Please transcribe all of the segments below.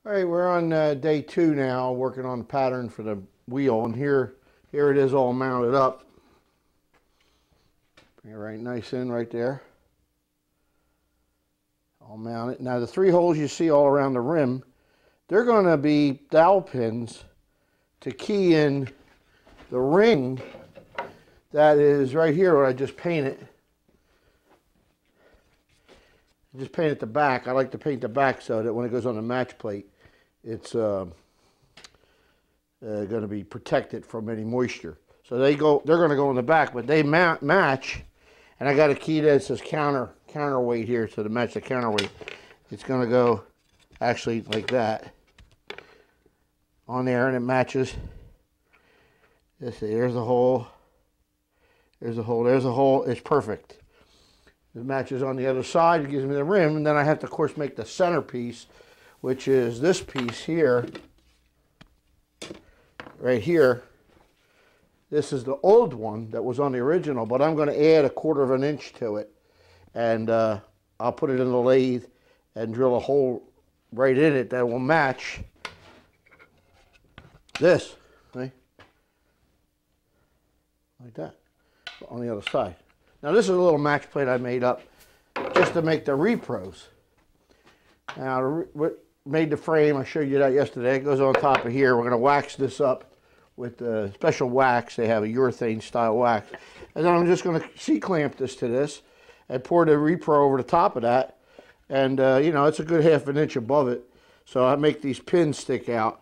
All right, we're on day 2 now, working on the pattern for the wheel, and here it is all mounted up. Bring it right nice in right there. All mounted. Now the 3 holes you see all around the rim, they're going to be dowel pins to key in the ring that is right here where I just painted. I just painted the back. I like to paint the back so that when it goes on the match plate, it's going to be protected from any moisture. So they're going to go in the back, but they match. And I got a key that says counterweight here, so to match the counterweight, it's going to go actually like that on there, and it matches. There's a hole. There's a hole. There's a hole. It's perfect. It matches on the other side. It gives me the rim, and then I have to, of course, make the centerpiece, which is this piece here, right here. This is the old one that was on the original, but I'm going to add 1/4 inch to it, and I'll put it in the lathe and drill a hole right in it that will match this, see? Like that, on the other side. Now this is a little match plate I made up just to make the repros. Now, what made the frame, I showed you that yesterday. It goes on top of here. We're going to wax this up with a special wax. They have a urethane style wax. And then I'm just going to C-clamp this to this and pour the repro over the top of that. And, you know, it's a good 1/2 inch above it. So I make these pins stick out.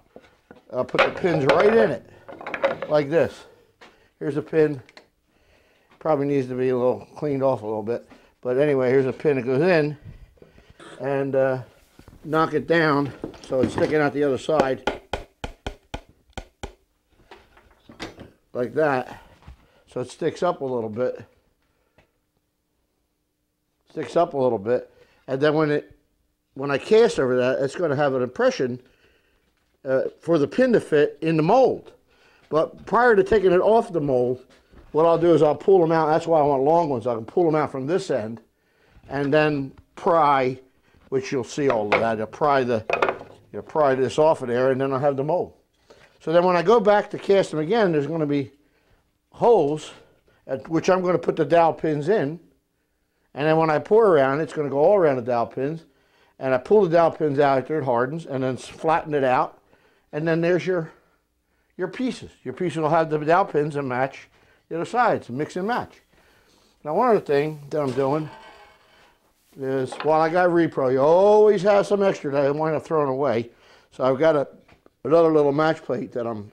I'll put the pins right in it, like this. Here's a pin. Probably needs to be a little cleaned off a little bit. But anyway, here's a pin that goes in. And knock it down so it's sticking out the other side. Like that. So it sticks up a little bit. Sticks up a little bit. And then when I cast over that, it's going to have an impression for the pin to fit in the mold. But prior to taking it off the mold, what I'll do is I'll pull them out. That's why I want long ones. I can pull them out from this end and then pry, which you'll see all of that. You'll pry this off of there, and then I'll have the mold. So then when I go back to cast them again, there's going to be holes, at which I'm going to put the dowel pins in. And then when I pour around, it's going to go all around the dowel pins. And I pull the dowel pins out after it hardens, and then flatten it out. And then there's your pieces. Your pieces will have the dowel pins and match the other sides, mix and match. Now, one other thing that I'm doing is, while I got repro, you always have some extra that I wind up throwing away. So I've got another little match plate that I'm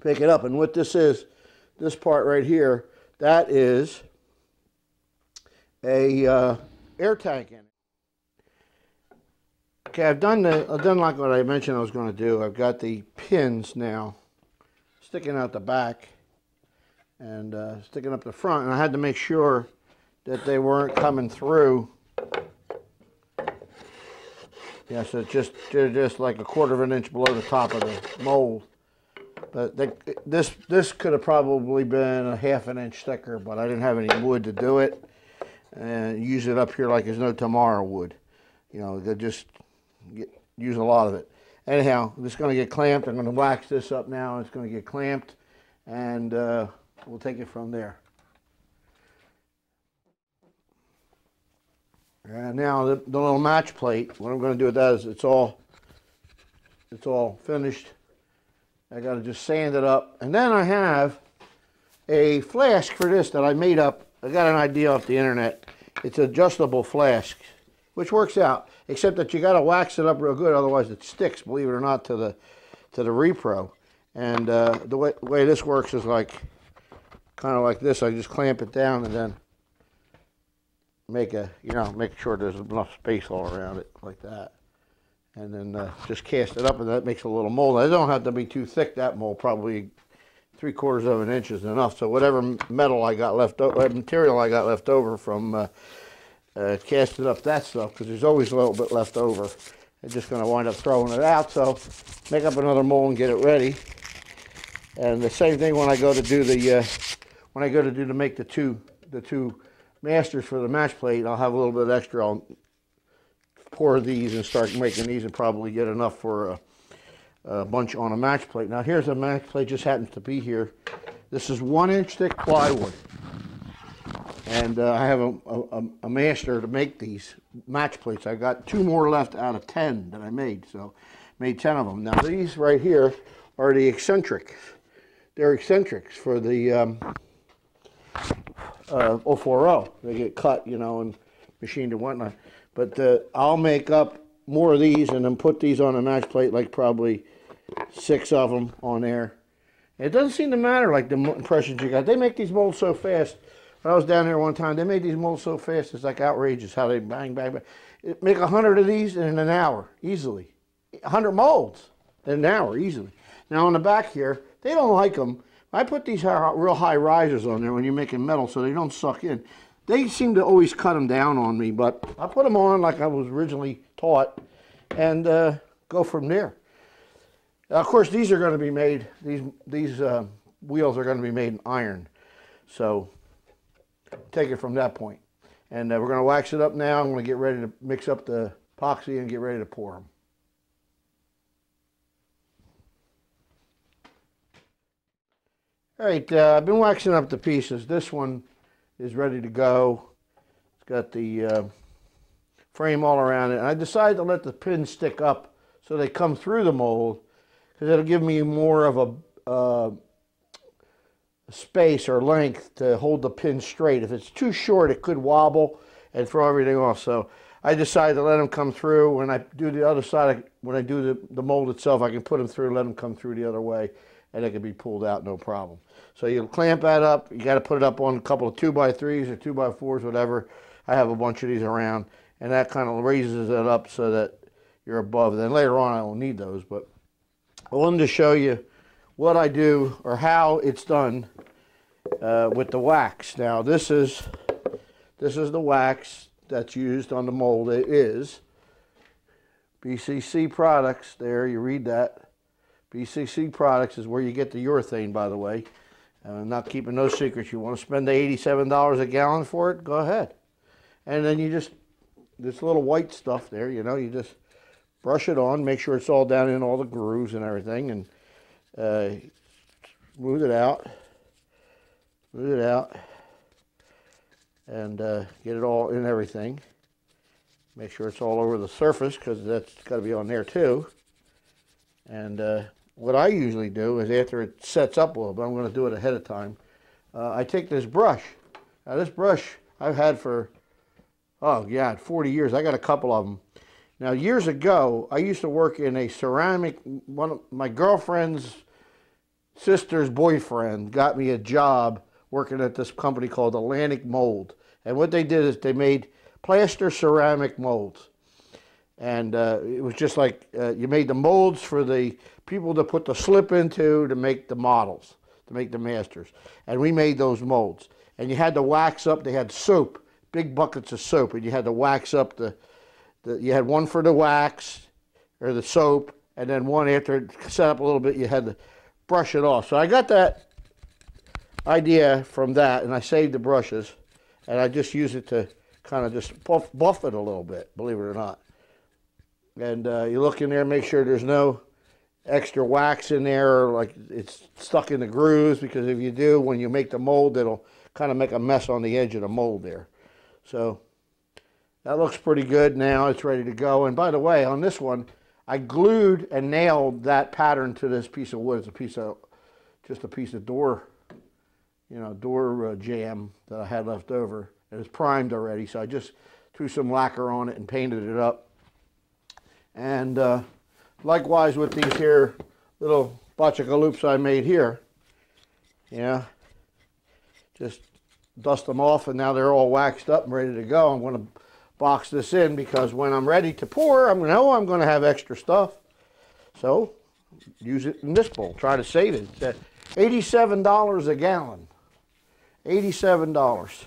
picking up. And what this is, this part right here, that is a air tank in it. Okay, I've done like what I mentioned I was going to do. I've got the pins now sticking out the back and sticking up the front, and I had to make sure that they weren't coming through. Yeah, so they're just like 1/4 inch below the top of the mold. But this could have probably been a 1/2 inch thicker, but I didn't have any wood to do it, and use it up here like there's no tomorrow wood. You know, they just use a lot of it. Anyhow, it's going to get clamped. I'm going to wax this up now. It's going to get clamped, and we'll take it from there. And now the little match plate, what I'm going to do with that is it's all finished. I got to just sand it up. And then I have a flask for this that I made up. I got an idea off the internet. It's an adjustable flask, which works out, except that you got to wax it up real good, otherwise it sticks, believe it or not, to the repro. And the way this works is like kind of like this. I just clamp it down and then make sure there's enough space all around it like that, and then just cast it up, and that makes a little mold. It don't have to be too thick. That mold, probably 3/4 inch is enough. So whatever metal I got left over, material I got left over from casting up that stuff, because there's always a little bit left over, I'm just going to wind up throwing it out. So make up another mold and get it ready. And the same thing when I go to do make the two masters for the match plate. I'll have a little bit extra. I'll pour these and start making these and probably get enough for a bunch on a match plate. Now here's a match plate, just happens to be here. This is 1-inch thick plywood. And I have a master to make these match plates. I got 2 more left out of 10 that I made, so made 10 of them. Now these right here are the eccentrics. They're eccentrics for the 040. They get cut, you know, and machined and whatnot. But I'll make up more of these and then put these on a match plate, like probably 6 of them on there. It doesn't seem to matter like the impressions you got. They make these molds so fast. When I was down there one time, they made these molds so fast, it's like outrageous how they bang, bang, bang. Make 100 of these in an hour, easily. 100 molds in an hour, easily. Now on the back here, they don't like them. I put these real high risers on there when you're making metal so they don't suck in. They seem to always cut them down on me, but I put them on like I was originally taught and go from there. Of course, these are going to be made, these wheels are going to be made in iron. So take it from that point. And we're going to wax it up now. I'm going to get ready to mix up the epoxy and get ready to pour them. All right, I've been waxing up the pieces. This one is ready to go. It's got the frame all around it. And I decided to let the pins stick up so they come through the mold, because it'll give me more of a space or length to hold the pin straight. If it's too short, it could wobble and throw everything off. So I decided to let them come through. When I do the other side, when I do the mold itself, I can put them through, let them come through the other way, and they can be pulled out, no problem. So you clamp that up. You got to put it up on a couple of 2x3s or 2x4s, whatever. I have a bunch of these around, and that kind of raises it up so that you're above. Then later on, I won't need those, but I wanted to show you what I do or how it's done with the wax. Now this is the wax that's used on the mold. It is BCC Products. There, you read that. BCC Products is where you get the urethane, by the way. I'm not keeping no secrets. You want to spend the $87 a gallon for it? Go ahead. And then you just, this little white stuff there, you know, you just brush it on, make sure it's all down in all the grooves and everything, and smooth it out, and get it all in everything. Make sure it's all over the surface, because that's got to be on there too. And what I usually do is, after it sets up a little bit, I'm going to do it ahead of time, I take this brush. Now this brush I've had for, oh yeah, 40 years. I got a couple of them. Now years ago, I used to work in a ceramic, one of my girlfriend's sister's boyfriend got me a job working at this company called Atlantic Mold. And what they did is they made plaster ceramic molds. And it was just like you made the molds for the people to put the slip into to make the models, to make the masters. And we made those molds. And you had to wax up, they had soap, big buckets of soap, and you had to wax up you had one for the wax, or the soap, and then one after it set up a little bit, you had to brush it off. So I got that idea from that, and I saved the brushes, and I just use it to kind of just buff it a little bit, believe it or not. And you look in there, make sure there's no extra wax in there, or like it's stuck in the grooves, because if you do, when you make the mold, it'll kind of make a mess on the edge of the mold there. So that looks pretty good now. It's ready to go. And by the way, on this one, I glued and nailed that pattern to this piece of wood. It's just a piece of door, you know, door jam that I had left over. It was primed already, so I just threw some lacquer on it and painted it up. And likewise with these here little botchika loops I made here, yeah, just dust them off, and now they're all waxed up and ready to go. I'm going to box this in, because when I'm ready to pour, I know I'm going to have extra stuff. So use it in this bowl. Try to save it. It's at $87 a gallon. $87.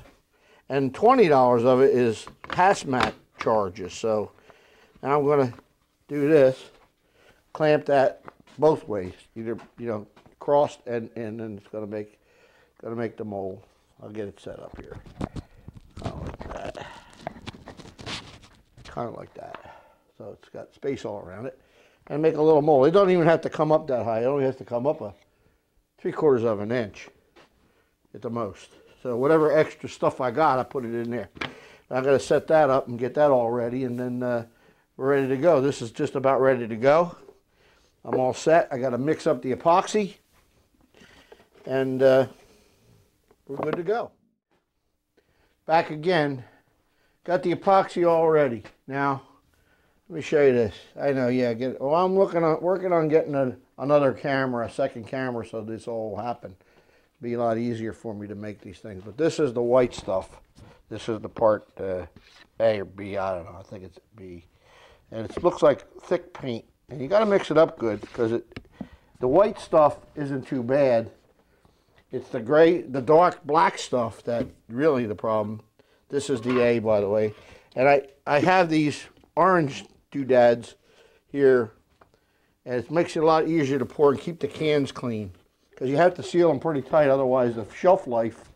And $20 of it is hazmat charges. So now I'm going to do this, clamp that both ways, either, you know, crossed, and then it's going to make the mold. I'll get it set up here. Kind of like that. Kind of like that. so it's got space all around it, and make a little mold. It don't even have to come up that high. It only has to come up a 3/4 of an inch at the most. So whatever extra stuff I got, I put it in there. I'm going to set that up and get that all ready, and then we're ready to go. This is just about ready to go. I'm all set. I got to mix up the epoxy, and we're good to go. Back again. Got the epoxy all ready. Now, let me show you this. I know, yeah. I'm working on getting another camera, a second camera, so this all will happen. Be a lot easier for me to make these things. But this is the white stuff. This is the part A or B. I don't know. I think it's B. And it looks like thick paint. And you got to mix it up good because the white stuff isn't too bad. It's the gray, the dark black stuff that really the problem. This is the A, by the way. And I have these orange doodads here, and it makes it a lot easier to pour and keep the cans clean because you have to seal them pretty tight, otherwise the shelf life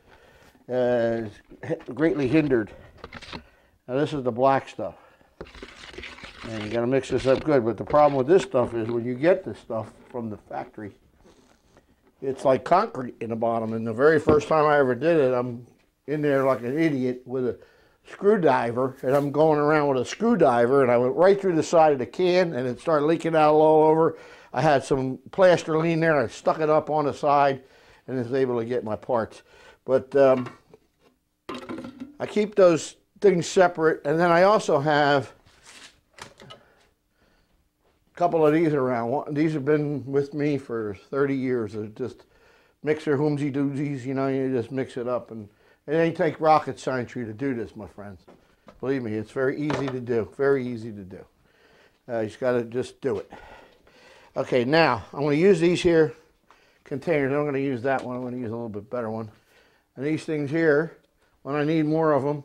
is greatly hindered. Now this is the black stuff. And you got to mix this up good, but the problem with this stuff is when you get this stuff from the factory, it's like concrete in the bottom. And the very first time I ever did it, I'm in there like an idiot with a screwdriver, and I'm going around with a screwdriver, and I went right through the side of the can, and it started leaking out all over. I had some plasterline there, I stuck it up on the side, and was able to get my parts. But I keep those things separate, and then I also have couple of these around. These have been with me for 30 years. They're just mixer hoomsy doozies, you know, you just mix it up. And it ain't take rocket science for you to do this, my friends. Believe me, it's very easy to do. Very easy to do. You just got to just do it. Okay, now I'm going to use these here containers. I'm going to use that one. I'm going to use a little bit better one. And these things here, when I need more of them,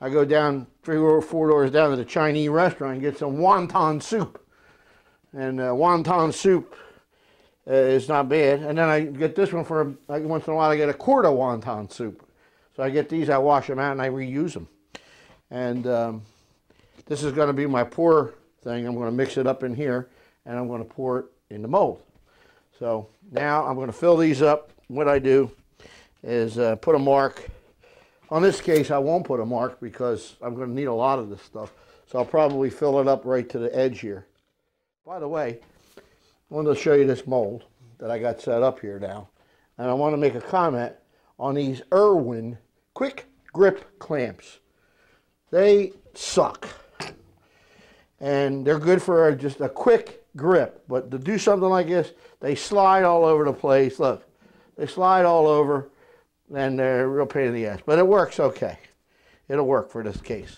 I go down 3 or 4 doors down to the Chinese restaurant and get some wonton soup. And wonton soup is not bad. And then I get this one for, like, once in a while I get a quart of wonton soup. So I get these, I wash them out, and I reuse them. And this is going to be my pour thing. I'm going to mix it up in here, and I'm going to pour it in the mold. So now I'm going to fill these up. What I do is put a mark. On this case, I won't put a mark because I'm going to need a lot of this stuff. So I'll probably fill it up right to the edge here. By the way, I wanted to show you this mold that I got set up here now. And I want to make a comment on these Irwin quick grip clamps. They suck. And they're good for just a quick grip. But to do something like this, they slide all over the place. Look, they slide all over, and they're a real pain in the ass. But it works okay. It'll work for this case.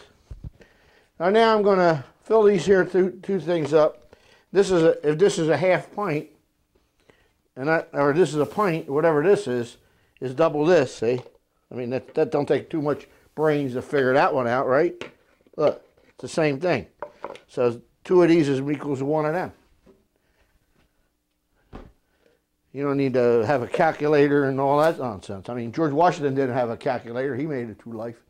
Now I'm going to fill these here two things up. This is if this is a half pint, or this is a pint, whatever this is double this, see? I mean, that don't take too much brains to figure that one out, right? Look, it's the same thing. So 2 of these is equals to 1 of them. You don't need to have a calculator and all that nonsense. I mean, George Washington didn't have a calculator. He made it through life.